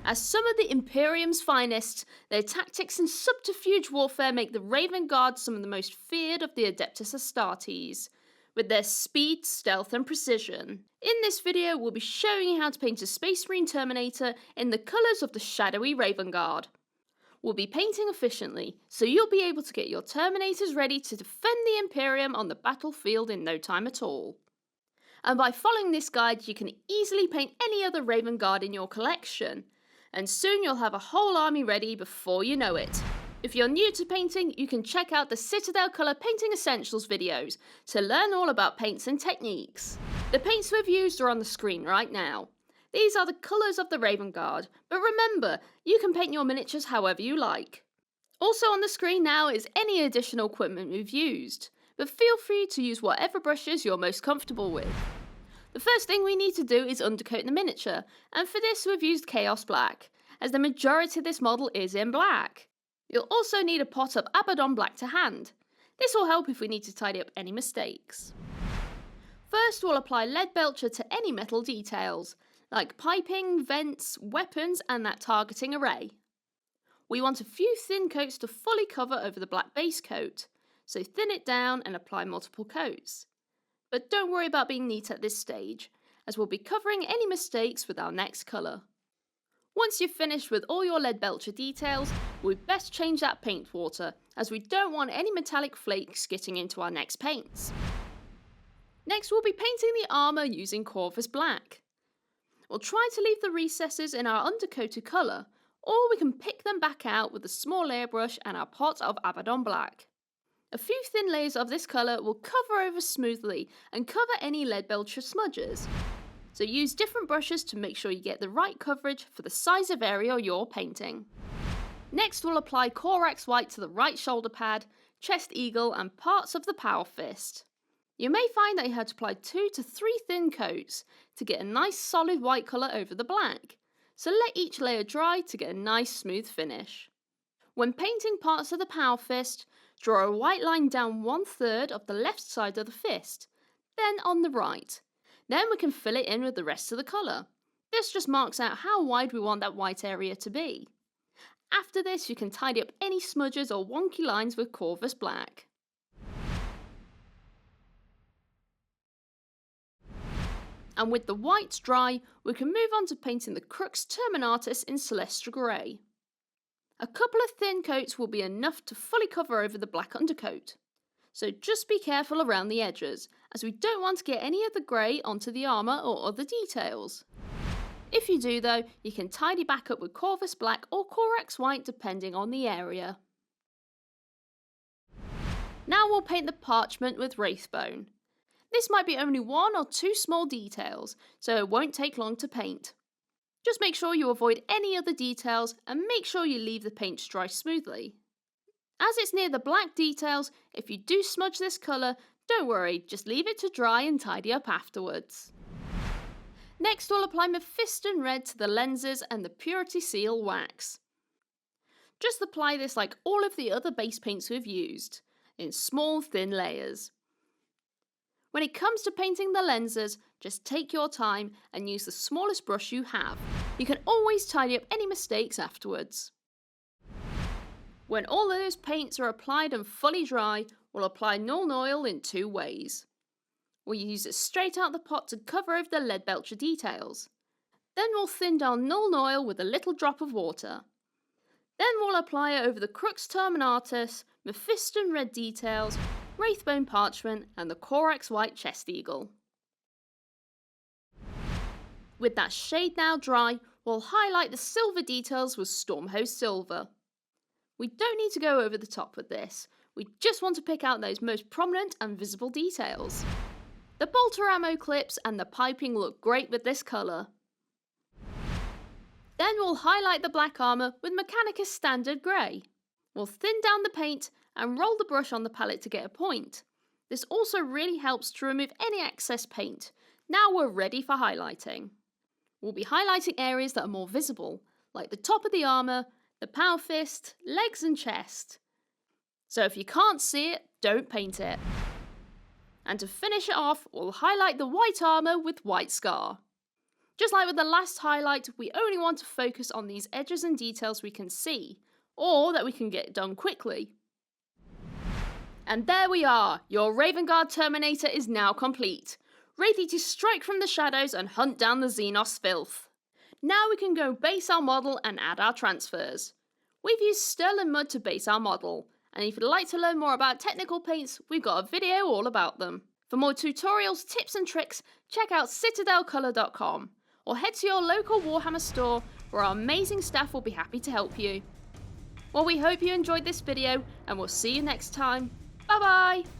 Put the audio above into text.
As some of the Imperium's finest, their tactics and subterfuge warfare make the Raven Guard some of the most feared of the Adeptus Astartes, with their speed, stealth, and precision. In this video, we'll be showing you how to paint a Space Marine Terminator in the colours of the shadowy Raven Guard. We'll be painting efficiently, so you'll be able to get your Terminators ready to defend the Imperium on the battlefield in no time at all. And by following this guide, you can easily paint any other Raven Guard in your collection, and soon you'll have a whole army ready before you know it. If you're new to painting, you can check out the Citadel Colour Painting Essentials videos to learn all about paints and techniques. The paints we've used are on the screen right now. These are the colours of the Raven Guard, but remember, you can paint your miniatures however you like. Also on the screen now is any additional equipment we've used, but feel free to use whatever brushes you're most comfortable with. The first thing we need to do is undercoat the miniature, and for this we've used Chaos Black, as the majority of this model is in black. You'll also need a pot of Abaddon Black to hand. This will help if we need to tidy up any mistakes. First we'll apply Lead Belcher to any metal details, like piping, vents, weapons and that targeting array. We want a few thin coats to fully cover over the black base coat, so thin it down and apply multiple coats. But don't worry about being neat at this stage, as we'll be covering any mistakes with our next colour. Once you've finished with all your Lead Belcher details, we'd best change that paint water, as we don't want any metallic flakes getting into our next paints. Next we'll be painting the armour using Corvus Black. We'll try to leave the recesses in our undercoated colour, or we can pick them back out with a small airbrush and our pot of Abaddon Black. A few thin layers of this colour will cover over smoothly and cover any Lead Belcher smudges. So use different brushes to make sure you get the right coverage for the size of area you're painting. Next we'll apply Corax White to the right shoulder pad, chest eagle and parts of the Power Fist. You may find that you have to apply 2 to 3 thin coats to get a nice solid white colour over the black, so let each layer dry to get a nice smooth finish. When painting parts of the Power Fist, draw a white line down 1/3 of the left side of the fist, then on the right. Then we can fill it in with the rest of the colour. This just marks out how wide we want that white area to be. After this you can tidy up any smudges or wonky lines with Corvus Black. And with the whites dry, we can move on to painting the Crux Terminatus in Celestra Grey. A couple of thin coats will be enough to fully cover over the black undercoat. So just be careful around the edges, as we don't want to get any of the grey onto the armour or other details. If you do though, you can tidy back up with Corvus Black or Corax White depending on the area. Now we'll paint the parchment with Wraithbone. This might be only 1 or 2 small details, so it won't take long to paint. Just make sure you avoid any other details and make sure you leave the paint to dry smoothly. As it's near the black details, if you do smudge this colour, don't worry, just leave it to dry and tidy up afterwards. Next we'll apply Mephiston Red to the lenses and the Purity Seal wax. Just apply this like all of the other base paints we've used, in small thin layers. When it comes to painting the lenses, just take your time and use the smallest brush you have. You can always tidy up any mistakes afterwards. When all those paints are applied and fully dry, we'll apply Nuln Oil in 2 ways. We'll use it straight out the pot to cover over the Lead Belcher details. Then we'll thin down Nuln Oil with a little drop of water. Then we'll apply it over the Crux Terminatus, Mephiston Red details, Wraithbone Parchment and the Corax White Chest Eagle. With that shade now dry, we'll highlight the silver details with Stormhost Silver. We don't need to go over the top with this, we just want to pick out those most prominent and visible details. The bolter ammo clips and the piping look great with this colour. Then we'll highlight the black armour with Mechanicus Standard Grey. We'll thin down the paint and roll the brush on the palette to get a point. This also really helps to remove any excess paint. Now we're ready for highlighting. We'll be highlighting areas that are more visible, like the top of the armour, the Power Fist, legs and chest. So if you can't see it, don't paint it. And to finish it off, we'll highlight the white armour with White Scar. Just like with the last highlight, we only want to focus on these edges and details we can see, or that we can get done quickly. And there we are, your Raven Guard Terminator is now complete, ready to strike from the shadows and hunt down the Xenos filth. Now we can go base our model and add our transfers. We've used Sterling Mud to base our model, and if you'd like to learn more about technical paints, we've got a video all about them. For more tutorials, tips and tricks, check out citadelcolor.com, or head to your local Warhammer store where our amazing staff will be happy to help you. Well, we hope you enjoyed this video, and we'll see you next time. Bye bye!